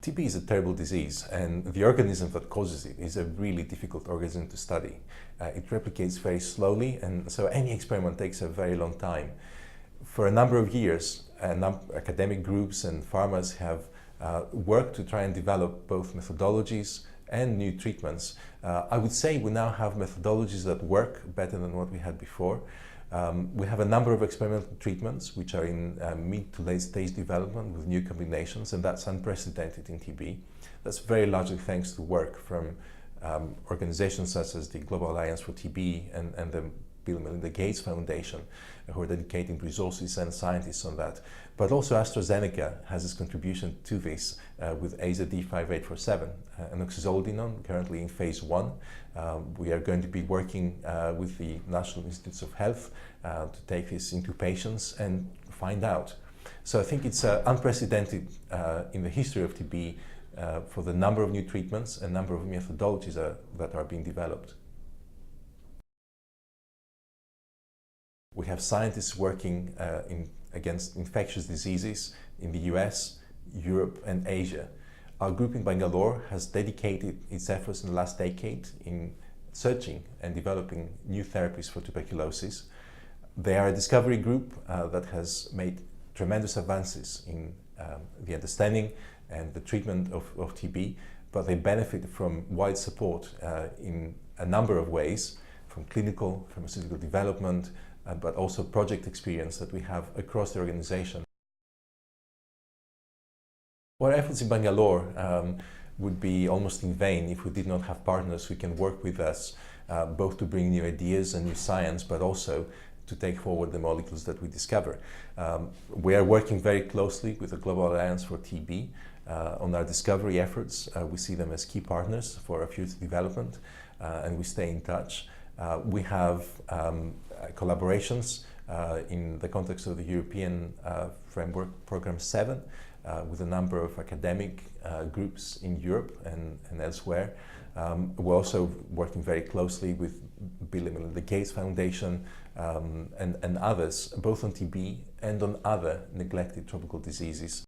TB is a terrible disease, and the organism that causes it is a really difficult organism to study. It replicates very slowly, and so any experiment takes a very long time. For a number of years, academic groups and pharmas have worked to try and develop both methodologies and new treatments. I would say we now have methodologies that work better than what we had before. We have a number of experimental treatments which are in mid to late stage development with new combinations, and that's unprecedented in TB. That's very largely thanks to work from organizations such as the Global Alliance for TB and the Bill and Melinda Gates Foundation, who are dedicating resources and scientists on that. But also AstraZeneca has its contribution to this with AZD5847, an oxazolidinone currently in phase 1. We are going to be working with the National Institutes of Health to take this into patients and find out. So I think it's unprecedented in the history of TB for the number of new treatments and number of methodologies that are being developed. We have scientists working against infectious diseases in the US, Europe and Asia. Our group in Bangalore has dedicated its efforts in the last decade in searching and developing new therapies for tuberculosis. They are a discovery group that has made tremendous advances in the understanding and the treatment of TB, but they benefit from wide support in a number of ways, from clinical, pharmaceutical development, but also project experience that we have across the organization. Our efforts in Bangalore would be almost in vain if we did not have partners who can work with us, both to bring new ideas and new science, but also to take forward the molecules that we discover. We are working very closely with the Global Alliance for TB on our discovery efforts. We see them as key partners for our future development, and we stay in touch. We have collaborations in the context of the European Framework Programme 7 with a number of academic groups in Europe and elsewhere. We're also working very closely with Bill and Melinda Gates Foundation and others, both on TB and on other neglected tropical diseases.